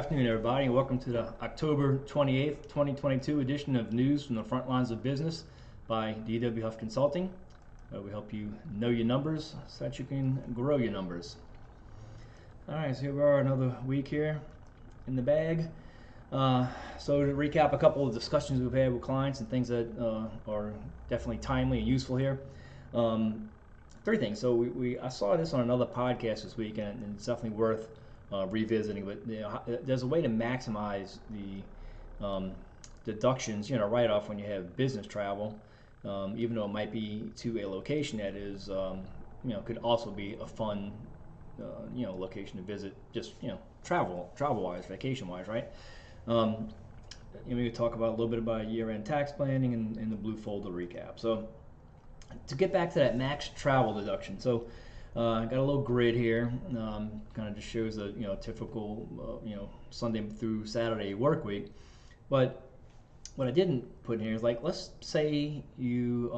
afternoon, everybody, and welcome to the October 28th, 2022 edition of News from the Front Lines of Business by DW Huff Consulting. We help you know your numbers so that you can grow your numbers. All right, so here we are, another week here in the bag. So to recap a couple of discussions we've had with clients and things that are definitely timely and useful here. Three things. So I saw this on another podcast this week, and it's definitely worth revisiting. But there's a way to maximize the deductions, write off when you have business travel, even though it might be to a location that is, could also be a fun, location to visit. Just travel wise, vacation wise, right? We talk about a little bit about year-end tax planning and the blue folder recap. So to get back to that max travel deduction, so I got a little grid here, kind of just shows a typical Sunday through Saturday work week. But what I didn't put in here is, like, let's say you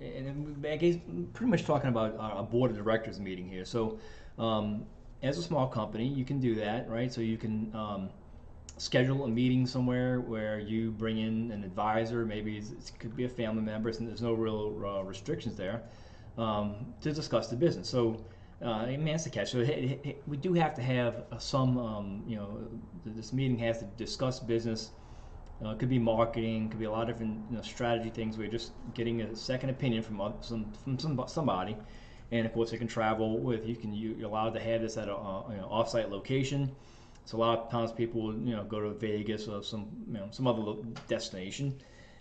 and I guess pretty much talking about a board of directors meeting here. So as a small company, you can do that, right? So you can schedule a meeting somewhere where you bring in an advisor, maybe it could be a family member, and there's no real restrictions there, to discuss the business. So that's the catch. So we do have to have some, this meeting has to discuss business. It could be marketing, could be a lot of different strategy things. We're just getting a second opinion from somebody, and of course they can travel with you. You're allowed to have this at a off-site location. So a lot of times people will go to Vegas or some other destination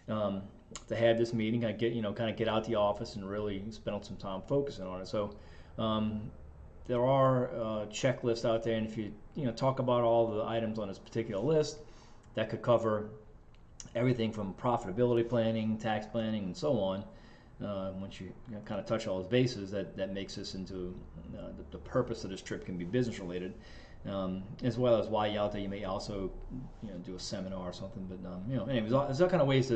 to have this meeting. I get out the office and really spend some time focusing on it. So there are checklists out there, and if you talk about all the items on this particular list, that could cover everything from profitability planning, tax planning, and so on. Once you kind of touch all those bases, that makes this into the purpose of this trip can be business related. As well as while you're out there, you may also do a seminar or something. But anyways, there's all kind of ways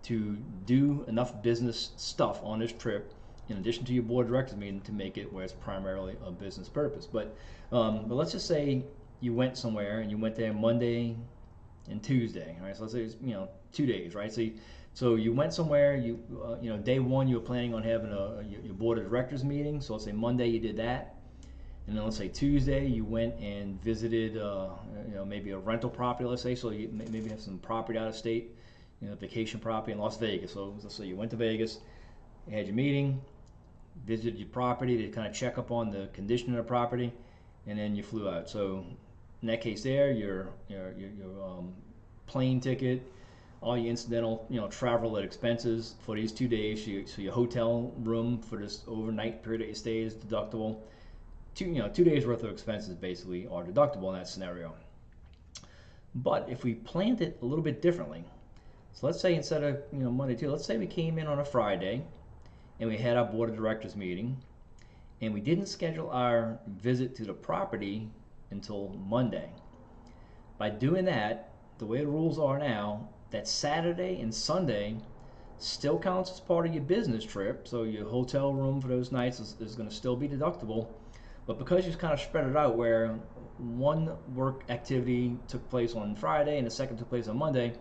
to do enough business stuff on this trip, in addition to your board of directors meeting, to make it where it's primarily a business purpose. But let's just say you went somewhere and you went there Monday and Tuesday. All right, so let's say it's 2 days, right? So you went somewhere. Day one you were planning on having your board of directors meeting. So let's say Monday you did that. And then let's say Tuesday you went and visited, maybe a rental property. Let's say, so you maybe have some property out of state, vacation property in Las Vegas. So let's say you went to Vegas, you had your meeting, visited your property to kind of check up on the condition of the property, and then you flew out. So in that case, there your plane ticket, all your incidental travel-related expenses for these 2 days. So your hotel room for this overnight period that you stay is deductible. 2 days worth of expenses basically are deductible in that scenario. But if we planned it a little bit differently, so let's say instead of Monday, Tuesday, let's say we came in on a Friday and we had our board of directors meeting, and we didn't schedule our visit to the property until Monday. By doing that, the way the rules are now, that Saturday and Sunday still counts as part of your business trip. So your hotel room for those nights is going to still be deductible. But because you kind of spread it out, where one work activity took place on Friday and the second took place on Monday,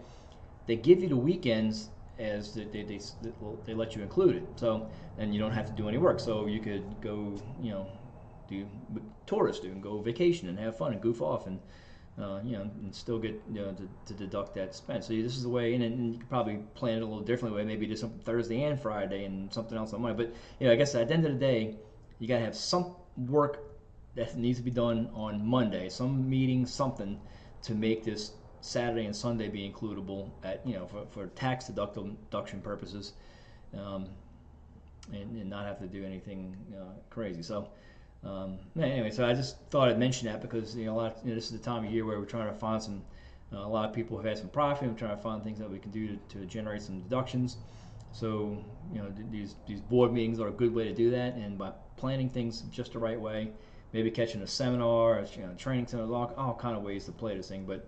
they give you the weekends as they let you include it. So then you don't have to do any work. So you could go, do what tourists do and go vacation and have fun and goof off and and still get to deduct that expense. So this is the way, and you could probably plan it a little differently. Maybe do something Thursday and Friday and something else on Monday. But I guess at the end of the day, you got to have some work that needs to be done on Monday, some meeting, something to make this Saturday and Sunday be includable at for tax deduction purposes, and not have to do anything crazy. So anyway, so I just thought I'd mention that because this is the time of year where we're trying to find a lot of people have had some profit. We're trying to find things that we can do to generate some deductions. So these board meetings are a good way to do that, and by planning things just the right way, maybe catching a seminar, or training center, all kind of ways to play this thing. But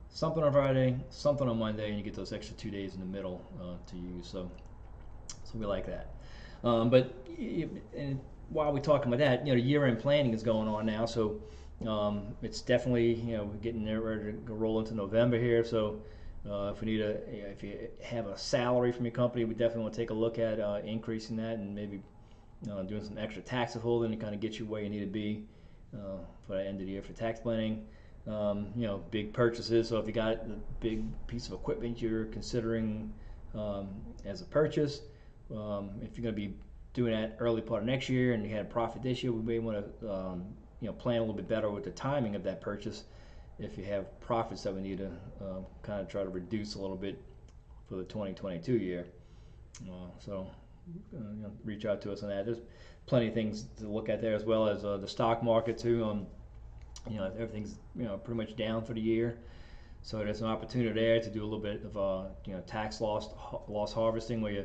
something on Friday, something on Monday, and you get those extra 2 days in the middle to use. So we like that. But while we're talking about that, year-end planning is going on now. So It's definitely, we're getting there ready to roll into November here. So if we need if you have a salary from your company, we definitely want to take a look at increasing that, and maybe doing some extra tax withholding to kind of get you where you need to be for the end of the year for tax planning. Big purchases. So if you got a big piece of equipment you're considering as a purchase, if you're going to be doing that early part of next year and you had a profit this year, we may want to plan a little bit better with the timing of that purchase. If you have profits that we need to kind of try to reduce a little bit for the 2022 year, so reach out to us on that. There's plenty of things to look at there, as well as the stock market too. Everything's pretty much down for the year, so there's an opportunity there to do a little bit of tax loss harvesting, where you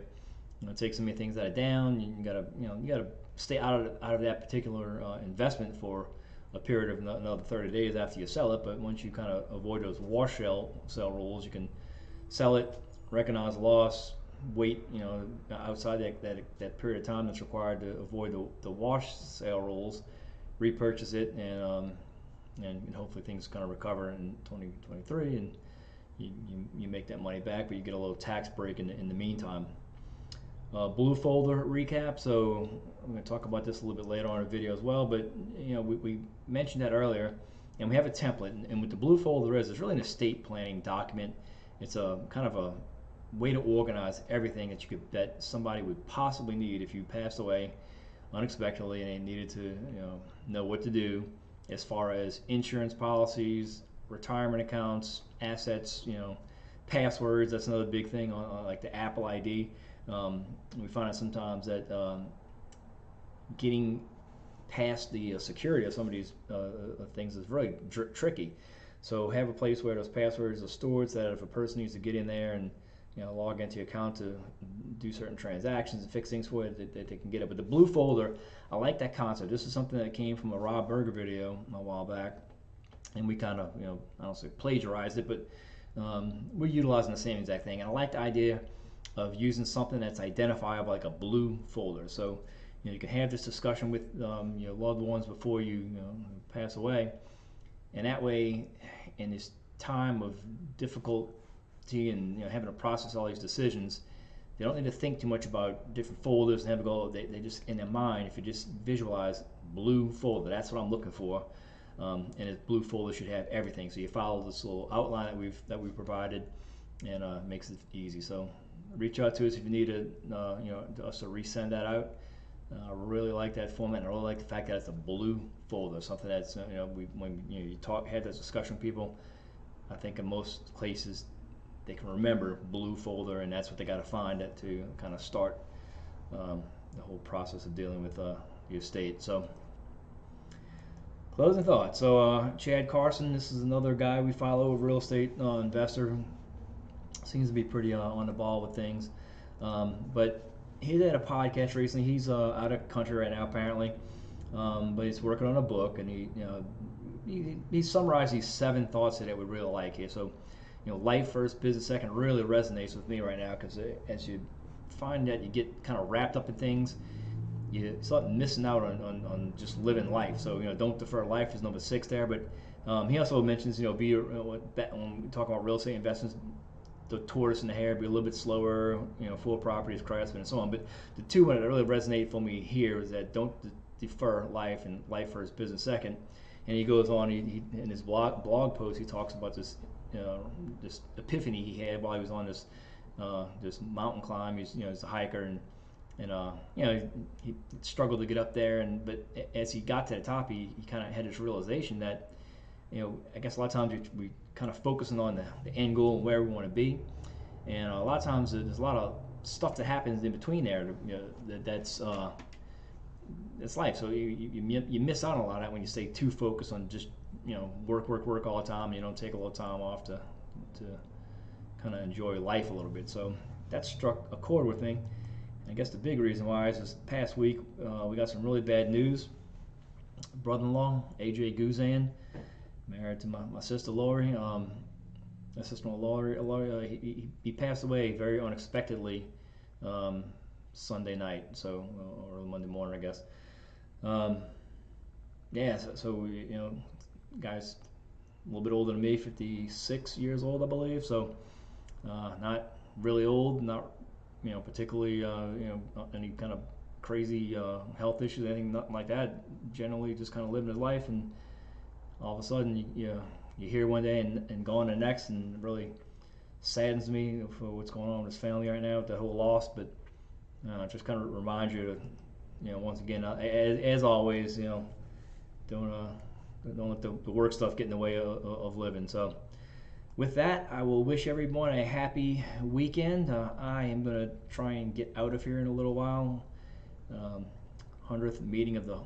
take some of the things that are down. You gotta stay out of that particular investment for a period of another 30 days after you sell it. But once you kind of avoid those wash sell rules, you can sell it, recognize loss, wait outside that period of time that's required to avoid the wash sale rules, repurchase it, and hopefully things kind of recover in 2023, and you make that money back, but you get a little tax break in the meantime. Blue folder recap. So I'm going to talk about this a little bit later on in the video as well, but we mentioned that earlier, and we have a template, and what the blue folder is, it's really an estate planning document. It's a kind of a way to organize everything that somebody would possibly need if you passed away unexpectedly and they needed to know what to do as far as insurance policies, retirement accounts, assets, passwords. That's another big thing on like the Apple ID. We find out sometimes that getting past the security of some of these things is really tricky. So have a place where those passwords are stored, so that if a person needs to get in there and log into your account to do certain transactions and fix things for it, that they can get it. But the blue folder, I like that concept. This is something that came from a Rob Berger video a while back, and we kind of, I don't say plagiarized it, but we're utilizing the same exact thing. And I like the idea of using something that's identifiable, like a blue folder. So you can have this discussion with your loved ones before you pass away, and that way, in this time of difficulty and having to process all these decisions, they don't need to think too much about different folders and have to go. They just, in their mind, if you just visualize blue folder, that's what I'm looking for. And this blue folder should have everything. So you follow this little outline that we've provided, and makes it easy. So reach out to us if you need us to resend that out. I really like that format, and I really like the fact that it's a blue folder, something that's when you had this discussion with people, I think in most places they can remember blue folder, and that's what they got to find to kind of start the whole process of dealing with the estate. So closing thoughts. So Chad Carson, this is another guy we follow, a real estate investor. Seems to be pretty on the ball with things, but he had a podcast recently. He's out of country right now apparently, but he's working on a book, and he summarized these 7 thoughts that I would really like here. So life first, business second really resonates with me right now, because as you find that you get kind of wrapped up in things, you start missing out on just living life. So don't defer life. There's number 6 there, but he also mentions when we talk about real estate investments, the tortoise and the hare, be a little bit slower, full properties, craftsmen, and so on. But the 2 that really resonate for me here is that don't defer life, and life first, business second. And he goes on, he in his blog post, he talks about this this epiphany he had while he was on this mountain climb. He's he's a hiker, and he struggled to get up there, but as he got to the top, he kind of had this realization that I guess a lot of times we kind of focusing on the end goal and where we want to be, and a lot of times there's a lot of stuff that happens in between there. That's life. So you miss out on a lot of that when you stay too focused on just work all the time, and you don't take a little time off to kind of enjoy life a little bit. So that struck a chord with me. And I guess the big reason why is this past week we got some really bad news. Brother-in-law AJ Guzan, married to my sister Lori, my sister-in-law Lori, he passed away very unexpectedly Sunday night, or Monday morning, I guess. So Guy's a little bit older than me, 56 years old, I believe. So not really old, not particularly not any kind of crazy health issues, anything nothing like that. Generally, just kind of living his life, and all of a sudden you hear one day and go on the next, and it really saddens me for what's going on with his family right now with the whole loss. But just kind of reminds you to once again, as always, don't let the work stuff get in the way of living. So with that, I will wish everyone a happy weekend. I am going to try and get out of here in a little while. 100th meeting of the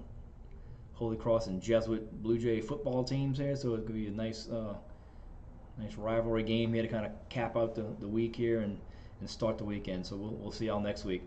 Holy Cross and Jesuit Blue Jay football teams here, so it's going to be a nice rivalry game here to kind of cap out the week here and start the weekend. So we'll see y'all next week.